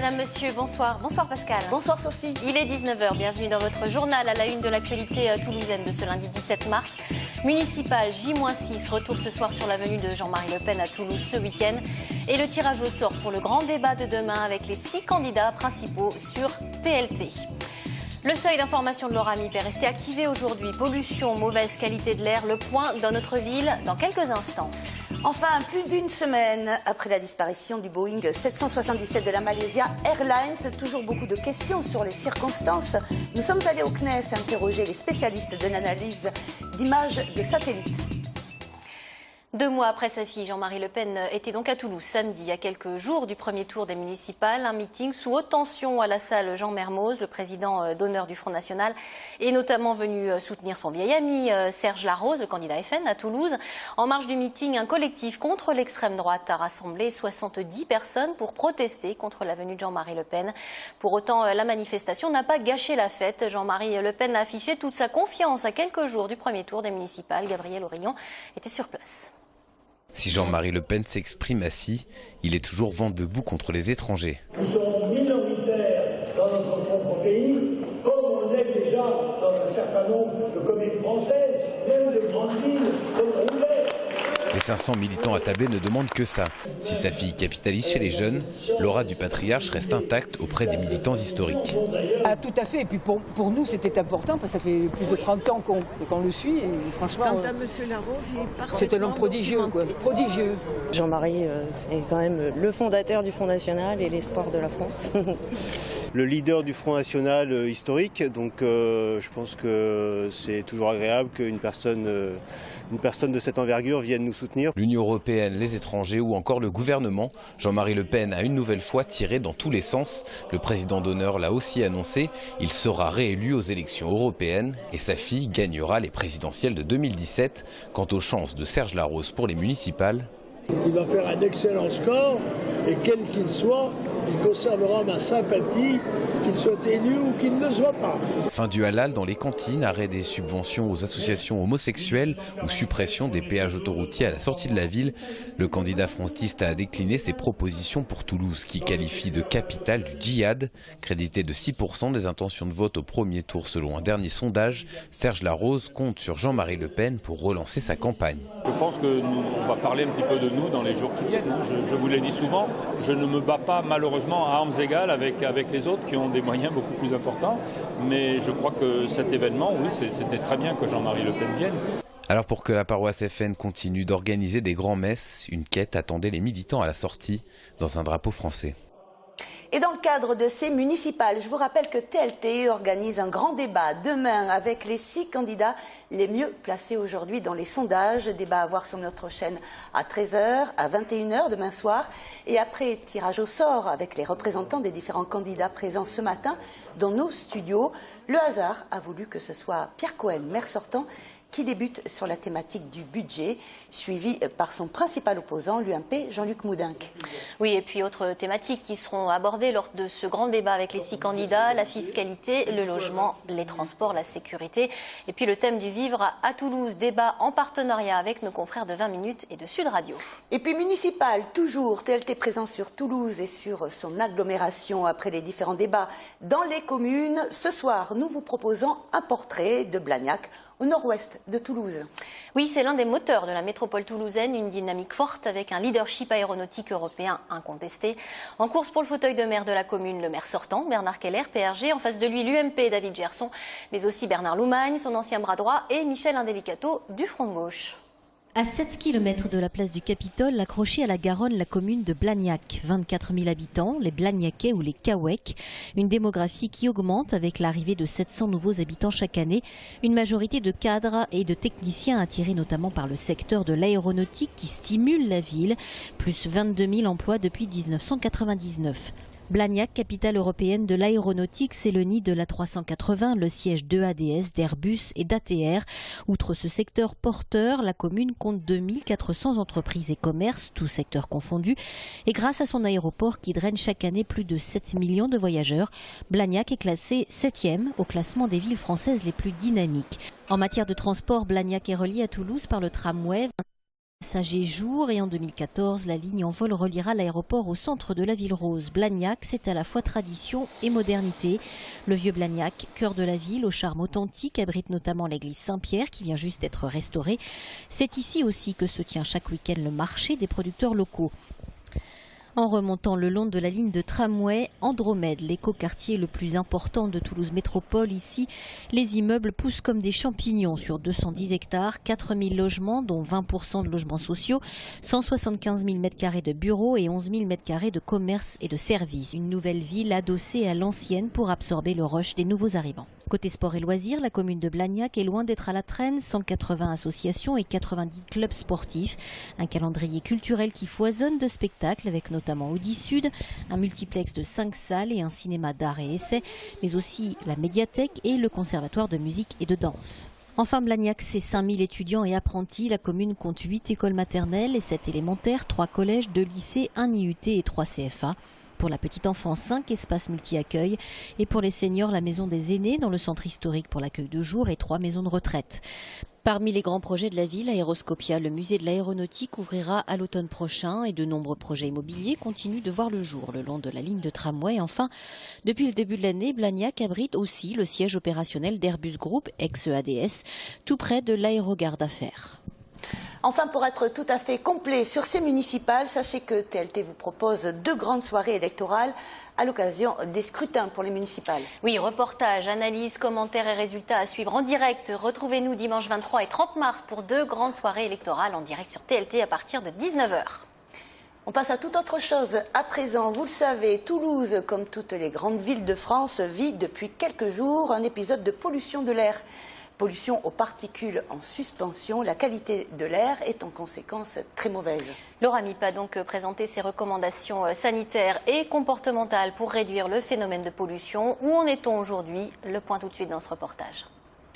Madame, Monsieur, bonsoir. Bonsoir Pascal. Bonsoir Sophie. Il est 19 h, bienvenue dans votre journal à la une de l'actualité toulousaine de ce lundi 17 mars. Municipal J-6, retour ce soir sur l'avenue de Jean-Marie Le Pen à Toulouse ce week-end. Et le tirage au sort pour le grand débat de demain avec les 6 candidats principaux sur TLT. Le seuil d'information de Laura Mip est resté activé aujourd'hui. Pollution, mauvaise qualité de l'air, le point dans notre ville dans quelques instants. Enfin, plus d'une semaine après la disparition du Boeing 777 de la Malaysia Airlines, toujours beaucoup de questions sur les circonstances. Nous sommes allés au CNES interroger les spécialistes de l'analyse d'images de satellites. 2 mois après sa fille, Jean-Marie Le Pen était donc à Toulouse samedi, à quelques jours du premier tour des municipales. Un meeting sous haute tension à la salle Jean Mermoz. Le président d'honneur du Front National est notamment venu soutenir son vieil ami Serge Larose, le candidat FN à Toulouse. En marge du meeting, un collectif contre l'extrême droite a rassemblé 70 personnes pour protester contre la venue de Jean-Marie Le Pen. Pour autant, la manifestation n'a pas gâché la fête. Jean-Marie Le Pen a affiché toute sa confiance à quelques jours du premier tour des municipales. Gabriel Aurillon était sur place. Si Jean-Marie Le Pen s'exprime ainsi, il est toujours vent debout contre les étrangers. Nous sommes minoritaires dans notre propre pays, comme on l'est déjà dans un certain nombre de communes françaises, même de grandes villes comme Roubaix. Les 500 militants attablés ne demandent que ça. Si sa fille capitalise chez les jeunes, l'aura du patriarche reste intacte auprès des militants historiques. Ah, tout à fait. Et puis pour nous, c'était important parce que ça fait plus de 30 ans qu'on le suit. Et franchement, quant à M. Larose, il est parfaitement c'est un homme prodigieux, quoi. Prodigieux. Jean-Marie, c'est quand même le fondateur du Front National et l'espoir de la France. Le leader du Front National historique, donc je pense que c'est toujours agréable qu'une personne de cette envergure vienne nous soutenir. L'Union européenne, les étrangers ou encore le gouvernement, Jean-Marie Le Pen a une nouvelle fois tiré dans tous les sens. Le président d'honneur l'a aussi annoncé, il sera réélu aux élections européennes et sa fille gagnera les présidentielles de 2017. Quant aux chances de Serge Larose pour les municipales, Il va faire un excellent score et quel qu'il soit, il conservera ma sympathie, qu'il soit élu ou qu'il ne le soit pas. fin du halal dans les cantines, arrêt des subventions aux associations homosexuelles ou suppression des péages autoroutiers à la sortie de la ville, le candidat frontiste a décliné ses propositions pour Toulouse qui qualifie de capitale du djihad. Crédité de 6% des intentions de vote au premier tour selon un dernier sondage, Serge Larose compte sur Jean-Marie Le Pen pour relancer sa campagne. Je pense qu'on va parler un petit peu de nous dans les jours qui viennent. Je vous l'ai dit souvent, je ne me bats pas malheureusement à armes égales avec les autres qui ont des moyens beaucoup plus importants. Mais je crois que cet événement, oui, c'était très bien que Jean-Marie Le Pen vienne. Alors pour que la paroisse FN continue d'organiser des grands-messes, une quête attendait les militants à la sortie dans un drapeau français. Et dans le cadre de ces municipales, je vous rappelle que TLT organise un grand débat demain avec les 6 candidats les mieux placés aujourd'hui dans les sondages. Débat à voir sur notre chaîne à 13 h, à 21 h demain soir. Et après, tirage au sort avec les représentants des différents candidats présents ce matin dans nos studios. Le hasard a voulu que ce soit Pierre Cohen, maire sortant, qui débute sur la thématique du budget, suivi par son principal opposant, l'UMP, Jean-Luc Moudenc. Oui, et puis autres thématiques qui seront abordées lors de ce grand débat avec les 6 candidats, la fiscalité, le logement, les transports, la sécurité. Et puis le thème du vivre à Toulouse, débat en partenariat avec nos confrères de 20 minutes et de Sud Radio. Et puis municipal, toujours, TLT présent sur Toulouse et sur son agglomération après les différents débats dans les communes. Ce soir, nous vous proposons un portrait de Blagnac, au nord-ouest de Toulouse. Oui, c'est l'un des moteurs de la métropole toulousaine, une dynamique forte avec un leadership aéronautique européen incontesté. En course pour le fauteuil de maire de la commune, le maire sortant, Bernard Keller, PRG, en face de lui l'UMP, David Gerson, mais aussi Bernard Loumagne, son ancien bras droit, et Michel Indelicato du Front de Gauche. À 7 km de la place du Capitole, accrochée à la Garonne, la commune de Blagnac. 24 000 habitants, les Blagnacais ou les Kaweks. Une démographie qui augmente avec l'arrivée de 700 nouveaux habitants chaque année. Une majorité de cadres et de techniciens attirés notamment par le secteur de l'aéronautique qui stimule la ville. Plus 22 000 emplois depuis 1999. Blagnac, capitale européenne de l'aéronautique, c'est le nid de l'A380, le siège d'EADS, d'Airbus et d'ATR. Outre ce secteur porteur, la commune compte 2400 entreprises et commerces, tous secteurs confondus. Et grâce à son aéroport qui draine chaque année plus de 7 millions de voyageurs, Blagnac est classé 7e au classement des villes françaises les plus dynamiques. En matière de transport, Blagnac est relié à Toulouse par le tramway. Passagers jour et en 2014, la ligne en vol reliera l'aéroport au centre de la ville rose. Blagnac, c'est à la fois tradition et modernité. Le vieux Blagnac, cœur de la ville, au charme authentique, abrite notamment l'église Saint-Pierre qui vient juste d'être restaurée. C'est ici aussi que se tient chaque week-end le marché des producteurs locaux. En remontant le long de la ligne de tramway, Andromède, l'écoquartier le plus important de Toulouse Métropole. Ici, les immeubles poussent comme des champignons sur 210 hectares, 4000 logements, dont 20% de logements sociaux, 175 000 m² de bureaux et 11 000 m² de commerce et de services. Une nouvelle ville adossée à l'ancienne pour absorber le rush des nouveaux arrivants. Côté sport et loisirs, la commune de Blagnac est loin d'être à la traîne. 180 associations et 90 clubs sportifs. Un calendrier culturel qui foisonne de spectacles avec notamment Audi Sud, un multiplex de 5 salles et un cinéma d'art et essai, mais aussi la médiathèque et le conservatoire de musique et de danse. Enfin, Blagnac, c'est 5000 étudiants et apprentis. La commune compte 8 écoles maternelles et 7 élémentaires, 3 collèges, 2 lycées, 1 IUT et 3 CFA. Pour la petite enfance, 5 espaces multi-accueil. Et pour les seniors, la maison des aînés dans le centre historique pour l'accueil de jour et 3 maisons de retraite. Parmi les grands projets de la ville, Aéroscopia, le musée de l'aéronautique, ouvrira à l'automne prochain et de nombreux projets immobiliers continuent de voir le jour le long de la ligne de tramway. Enfin, depuis le début de l'année, Blagnac abrite aussi le siège opérationnel d'Airbus Group, ex-ADS, tout près de l'aérogare d'affaires. Enfin, pour être tout à fait complet sur ces municipales, sachez que TLT vous propose 2 grandes soirées électorales à l'occasion des scrutins pour les municipales. Oui, reportages, analyses, commentaires et résultats à suivre en direct. Retrouvez-nous dimanche 23 et 30 mars pour 2 grandes soirées électorales en direct sur TLT à partir de 19 h. On passe à toute autre chose. À présent, vous le savez, Toulouse, comme toutes les grandes villes de France, vit depuis quelques jours un épisode de pollution de l'air. Pollution aux particules en suspension, la qualité de l'air est en conséquence très mauvaise. L'Oramip a donc présenté ses recommandations sanitaires et comportementales pour réduire le phénomène de pollution. Où en est-on aujourd'hui? Le point tout de suite dans ce reportage.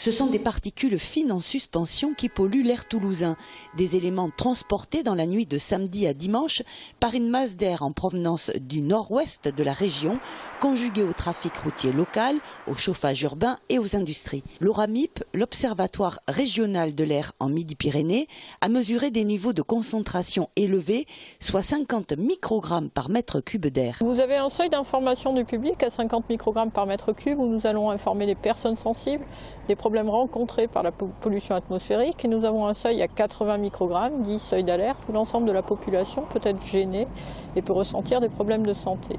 Ce sont des particules fines en suspension qui polluent l'air toulousain. Des éléments transportés dans la nuit de samedi à dimanche par une masse d'air en provenance du nord-ouest de la région, conjuguée au trafic routier local, au chauffage urbain et aux industries. L'Oramip, l'Observatoire régional de l'air en Midi-Pyrénées, a mesuré des niveaux de concentration élevés, soit 50 microgrammes par mètre cube d'air. Vous avez un seuil d'information du public à 50 microgrammes par mètre cube où nous allons informer les personnes sensibles des problèmes rencontrés par la pollution atmosphérique. Et nous avons un seuil à 80 microgrammes, dit seuil d'alerte, où l'ensemble de la population peut être gênée et peut ressentir des problèmes de santé.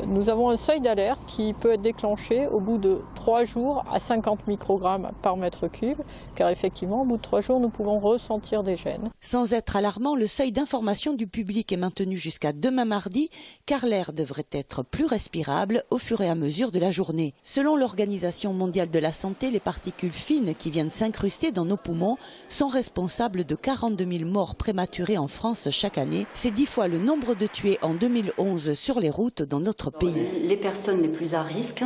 Nous avons un seuil d'alerte qui peut être déclenché au bout de 3 jours à 50 microgrammes par mètre cube, car effectivement, au bout de 3 jours, nous pouvons ressentir des gênes. Sans être alarmant, le seuil d'information du public est maintenu jusqu'à demain mardi, car l'air devrait être plus respirable au fur et à mesure de la journée. Selon l'Organisation mondiale de la santé, les particules fines qui viennent s'incruster dans nos poumons sont responsables de 42 000 morts prématurées en France chaque année. C'est 10 fois le nombre de tués en 2011 sur les routes dans notre pays. Les personnes les plus à risque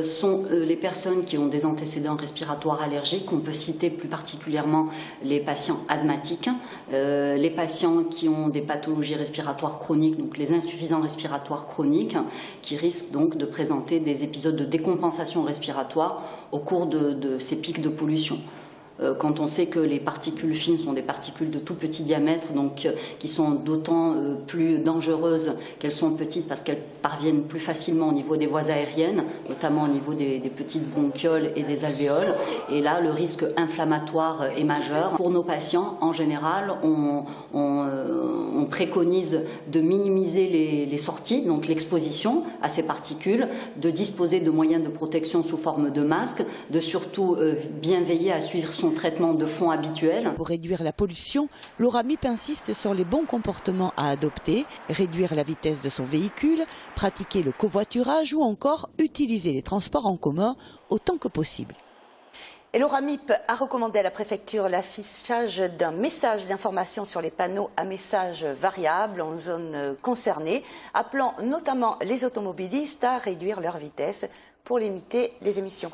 sont les personnes qui ont des antécédents respiratoires allergiques. On peut citer plus particulièrement les patients asthmatiques, les patients qui ont des pathologies respiratoires chroniques, donc les insuffisants respiratoires chroniques, qui risquent donc de présenter des épisodes de décompensation respiratoire au cours de ces pics de pollution. Quand on sait que les particules fines sont des particules de tout petit diamètre, donc qui sont d'autant plus dangereuses qu'elles sont petites parce qu'elles parviennent plus facilement au niveau des voies aériennes, notamment au niveau des petites bronchioles et des alvéoles. Et là, le risque inflammatoire est majeur. Pour nos patients, en général, on préconise de minimiser les sorties, donc l'exposition à ces particules, de disposer de moyens de protection sous forme de masque, de surtout bien veiller à suivre son traitement de fond habituel. Pour réduire la pollution, l'Oramip insiste sur les bons comportements à adopter, réduire la vitesse de son véhicule, pratiquer le covoiturage ou encore utiliser les transports en commun autant que possible. Et l'Oramip a recommandé à la préfecture l'affichage d'un message d'information sur les panneaux à message variable en zone concernée, appelant notamment les automobilistes à réduire leur vitesse pour limiter les émissions.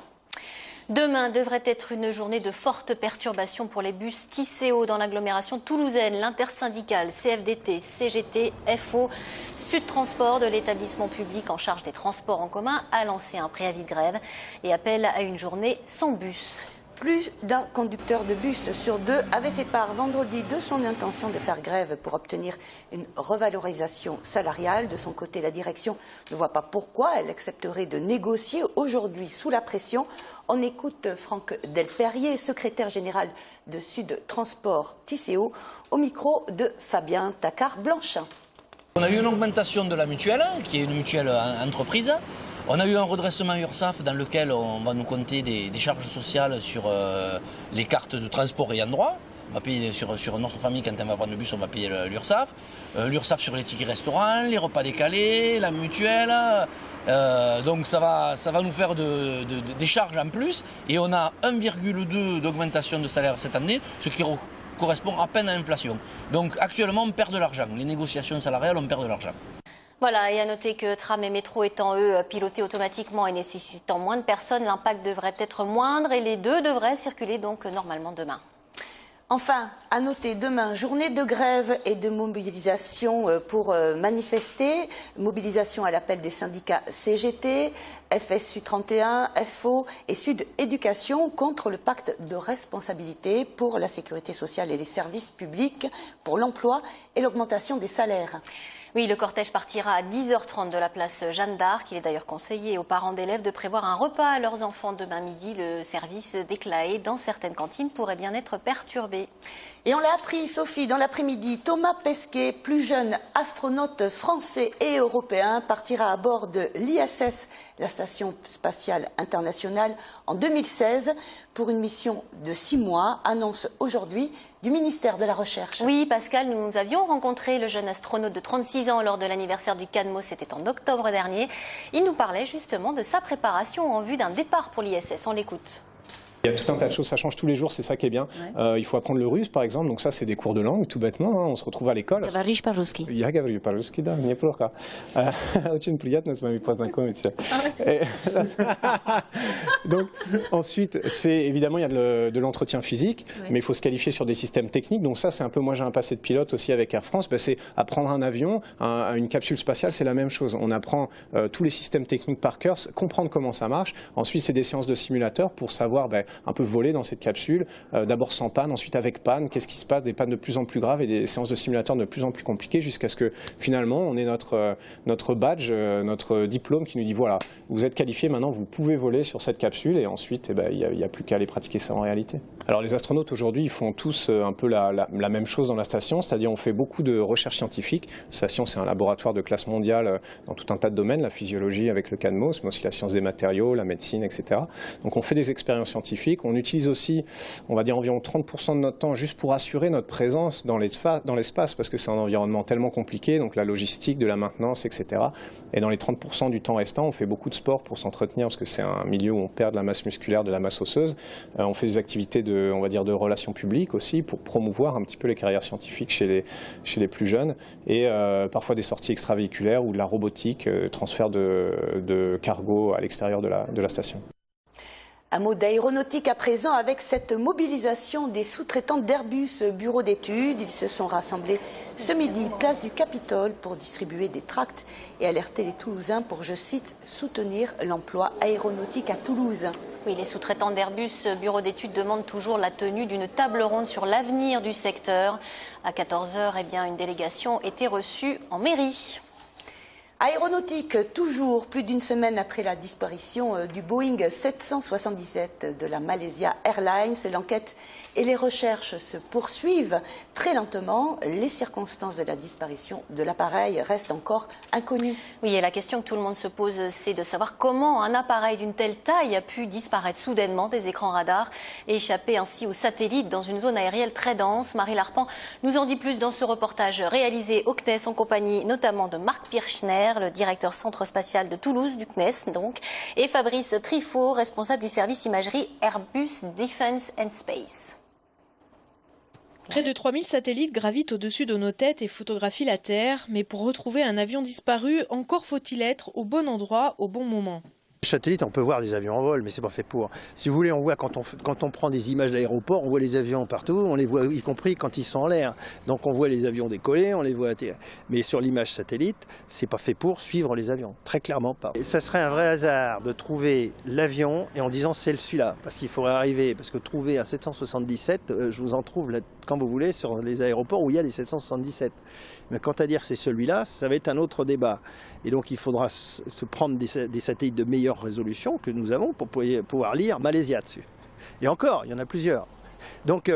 Demain devrait être une journée de fortes perturbations pour les bus Tisséo dans l'agglomération toulousaine. L'intersyndicale CFDT, CGT, FO, Sud Transport de l'établissement public en charge des transports en commun a lancé un préavis de grève et appelle à une journée sans bus. Plus d'un conducteur de bus sur 2 avait fait part vendredi de son intention de faire grève pour obtenir une revalorisation salariale. De son côté, la direction ne voit pas pourquoi elle accepterait de négocier aujourd'hui sous la pression. On écoute Franck Delperrier, secrétaire général de Sud Transport Tisséo, au micro de Fabien Tacard-Blanchin. On a eu une augmentation de la mutuelle, qui est une mutuelle entreprise. On a eu un redressement URSSAF dans lequel on va nous compter des charges sociales sur les cartes de transport ayant droit. On va payer sur notre famille, quand on va prendre le bus, on va payer l'URSSAF. L'URSSAF sur les tickets restaurants, les repas décalés, la mutuelle. Donc ça va nous faire des charges en plus. Et on a 1,2 d'augmentation de salaire cette année, ce qui correspond à peine à l'inflation. Donc actuellement, on perd de l'argent. Les négociations salariales, on perd de l'argent. Voilà, et à noter que tram et métro étant, eux, pilotés automatiquement et nécessitant moins de personnes, l'impact devrait être moindre et les deux devraient circuler donc normalement demain. Enfin, à noter demain, journée de grève et de mobilisation pour manifester. Mobilisation à l'appel des syndicats CGT, FSU 31, FO et Sud Éducation contre le pacte de responsabilité pour la sécurité sociale et les services publics, pour l'emploi et l'augmentation des salaires. Oui, le cortège partira à 10h30 de la place Jeanne d'Arc. Il est d'ailleurs conseillé aux parents d'élèves de prévoir un repas à leurs enfants demain midi. Le service déclaré dans certaines cantines pourrait bien être perturbé. Et on l'a appris, Sophie, dans l'après-midi, Thomas Pesquet, plus jeune astronaute français et européen, partira à bord de l'ISS, la Station spatiale internationale, en 2016 pour une mission de 6 mois, annonce aujourd'hui du ministère de la Recherche. Oui, Pascal, nous avions rencontré le jeune astronaute de 36 ans lors de l'anniversaire du CADMO, c'était en octobre dernier. Il nous parlait justement de sa préparation en vue d'un départ pour l'ISS. On l'écoute. Il y a tout un tas de choses, ça change tous les jours, c'est ça qui est bien. Ouais. Il faut apprendre le russe, par exemple, donc ça c'est des cours de langue, tout bêtement, hein. On se retrouve à l'école. Говоришь по-русски. Я говорю по-русски, да, неплохо. Очень приятно с вами познакомиться. Donc ensuite, évidemment il y a de l'entretien physique, mais il faut se qualifier sur des systèmes techniques. Donc ça c'est un peu, moi j'ai un passé de pilote aussi avec Air France, c'est apprendre un avion, une capsule spatiale, c'est la même chose. On apprend tous les systèmes techniques par cœur, comprendre comment ça marche. Ensuite c'est des séances de simulateurs pour savoir un peu voler dans cette capsule, d'abord sans panne, ensuite avec panne, qu'est-ce qui se passe, des pannes de plus en plus graves et des séances de simulateurs de plus en plus compliquées jusqu'à ce que finalement on ait notre badge, notre diplôme qui nous dit voilà, vous êtes qualifié, maintenant vous pouvez voler sur cette capsule et ensuite il n'y a plus qu'à aller pratiquer ça en réalité. Alors les astronautes aujourd'hui ils font tous un peu la même chose dans la station, c'est-à-dire on fait beaucoup de recherche scientifique. La station c'est un laboratoire de classe mondiale dans tout un tas de domaines, la physiologie avec le CADMOS, mais aussi la science des matériaux, la médecine, etc. Donc on fait des expériences scientifiques. On utilise aussi, on va dire, environ 30% de notre temps juste pour assurer notre présence dans l'espace, parce que c'est un environnement tellement compliqué, donc la logistique, de la maintenance, etc. Et dans les 30% du temps restant, on fait beaucoup de sport pour s'entretenir, parce que c'est un milieu où on perd de la masse musculaire, de la masse osseuse. On fait des activités de relations publiques aussi, pour promouvoir un petit peu les carrières scientifiques chez les plus jeunes, et parfois des sorties extravéhiculaires ou de la robotique, transfert de cargo à l'extérieur de la station. Un mot d'aéronautique à présent avec cette mobilisation des sous-traitants d'Airbus Bureau d'études. Ils se sont rassemblés ce midi, place du Capitole, pour distribuer des tracts et alerter les Toulousains pour, je cite, soutenir l'emploi aéronautique à Toulouse. Oui, les sous-traitants d'Airbus Bureau d'études demandent toujours la tenue d'une table ronde sur l'avenir du secteur. À 14h, une délégation était reçue en mairie. Aéronautique, toujours plus d'une semaine après la disparition du Boeing 777 de la Malaysia Airlines, l'enquête et les recherches se poursuivent très lentement. Les circonstances de la disparition de l'appareil restent encore inconnues. Oui, et la question que tout le monde se pose, c'est de savoir comment un appareil d'une telle taille a pu disparaître soudainement des écrans radars et échapper ainsi aux satellites dans une zone aérienne très dense. Marie Larpan nous en dit plus dans ce reportage réalisé au CNES en compagnie notamment de Marc Pirchner, le directeur centre spatial de Toulouse du CNES donc, et Fabrice Trifot, responsable du service imagerie Airbus Defence and Space. Près de 3000 satellites gravitent au-dessus de nos têtes et photographient la Terre, mais pour retrouver un avion disparu, encore faut-il être au bon endroit au bon moment. Satellite, on peut voir des avions en vol, mais c'est pas fait pour. Si vous voulez, on voit quand on prend des images de l'aéroport, on voit les avions partout, on les voit y compris quand ils sont en l'air. Donc on voit les avions décoller, on les voit atterrir. Mais sur l'image satellite, c'est pas fait pour suivre les avions, très clairement pas. Et ça serait un vrai hasard de trouver l'avion et en disant c'est celui-là, parce qu'il faudrait arriver, parce que trouver un 777, je vous en trouve là, quand vous voulez sur les aéroports où il y a des 777. Mais quant à dire c'est celui-là, ça va être un autre débat. Et donc il faudra se prendre des satellites de meilleure résolution que nous avons pour pouvoir lire Malaysia dessus. Et encore, il y en a plusieurs. Donc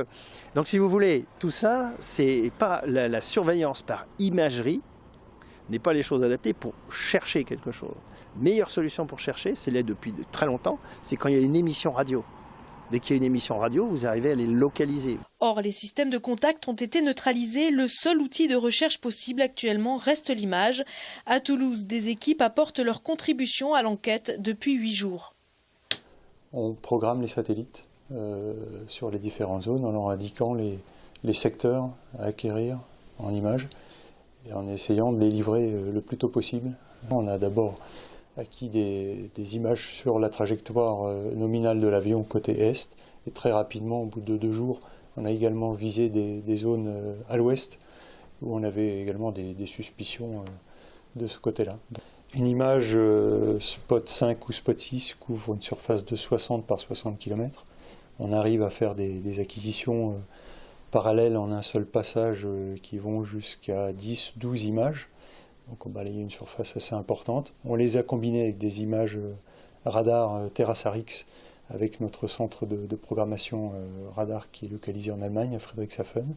si vous voulez, tout ça, c'est pas la surveillance par imagerie n'est pas les choses adaptées pour chercher quelque chose. Meilleure solution pour chercher, c'est là depuis très longtemps, c'est quand il y a une émission radio. Dès qu'il y a une émission radio, vous arrivez à les localiser. Or, les systèmes de contact ont été neutralisés. Le seul outil de recherche possible actuellement reste l'image. À Toulouse, des équipes apportent leur contribution à l'enquête depuis 8 jours. On programme les satellites sur les différentes zones en leur indiquant les secteurs à acquérir en images et en essayant de les livrer le plus tôt possible. On a d'abord acquis des images sur la trajectoire nominale de l'avion côté est et très rapidement, au bout de 2 jours, on a également visé des zones à l'ouest où on avait également des suspicions de ce côté-là. Une image spot 5 ou spot 6 couvre une surface de 60 par 60 km. On arrive à faire des acquisitions parallèles en un seul passage qui vont jusqu'à 10-12 images. Donc on balaye une surface assez importante. On les a combinées avec des images radar TerraSAR-X avec notre centre de programmation radar qui est localisé en Allemagne, à Friedrichshafen.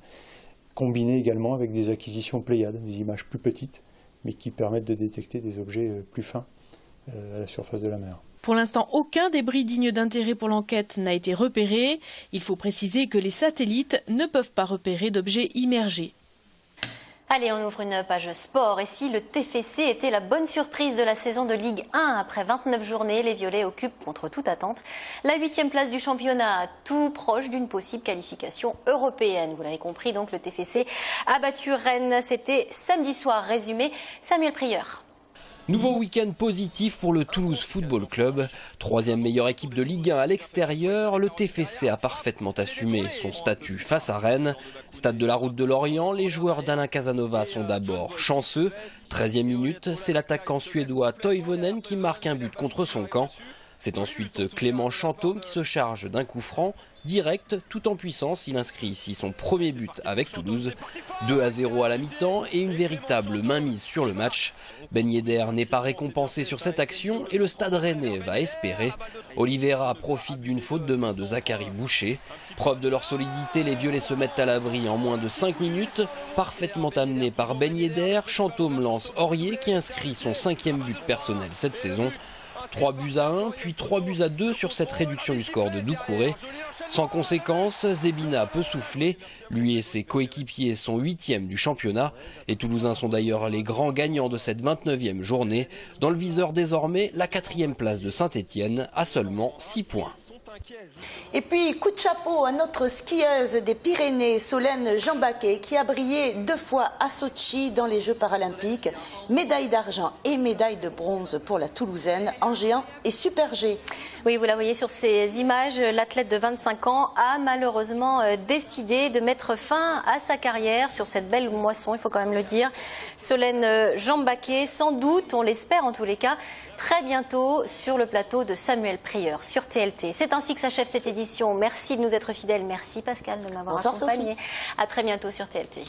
Combinées également avec des acquisitions Pléiades, des images plus petites, mais qui permettent de détecter des objets plus fins à la surface de la mer. Pour l'instant, aucun débris digne d'intérêt pour l'enquête n'a été repéré. Il faut préciser que les satellites ne peuvent pas repérer d'objets immergés. Allez, on ouvre une page sport. Et si le TFC était la bonne surprise de la saison de Ligue 1, après 29 journées, les Violets occupent contre toute attente la 8e place du championnat, tout proche d'une possible qualification européenne. Vous l'avez compris, donc le TFC a battu Rennes. C'était samedi soir. Résumé, Samuel Prieur. Nouveau week-end positif pour le Toulouse Football Club. 3e meilleure équipe de Ligue 1 à l'extérieur, le TFC a parfaitement assumé son statut face à Rennes. Stade de la Route de Lorient, les joueurs d'Alain Casanova sont d'abord chanceux. 13e minute, c'est l'attaquant suédois Toivonen qui marque un but contre son camp. C'est ensuite Clément Chantôme qui se charge d'un coup franc. Direct, tout en puissance, il inscrit ici son premier but avec Toulouse. 2-0 à la mi-temps et une véritable mainmise sur le match. Ben Yedder n'est pas récompensé sur cette action et le Stade Rennais va espérer. Oliveira profite d'une faute de main de Zachary Boucher. Preuve de leur solidité, les Violets se mettent à l'abri en moins de 5 minutes. Parfaitement amené par Ben Yedder, Chantôme lance Aurier qui inscrit son 5e but personnel cette saison. 3-1, puis 3-2 sur cette réduction du score de Doucouré. Sans conséquence, Zebina peut souffler. Lui et ses coéquipiers sont 8e du championnat. Les Toulousains sont d'ailleurs les grands gagnants de cette 29e journée. Dans le viseur désormais, la 4e place de Saint-Étienne à seulement 6 points. Et puis, coup de chapeau à notre skieuse des Pyrénées, Solène Jambaquet, qui a brillé 2 fois à Sochi dans les Jeux paralympiques. Médaille d'argent et médaille de bronze pour la Toulousaine en géant et super G. Oui, vous la voyez sur ces images, l'athlète de 25 ans a malheureusement décidé de mettre fin à sa carrière sur cette belle moisson, il faut quand même le dire. Solène Jambaquet, sans doute, on l'espère en tous les cas, très bientôt sur le plateau de Samuel Prieur sur TLT. C'est ainsi que s'achève cette édition. Merci de nous être fidèles. Merci Pascal de m'avoir accompagné. À très bientôt sur TLT.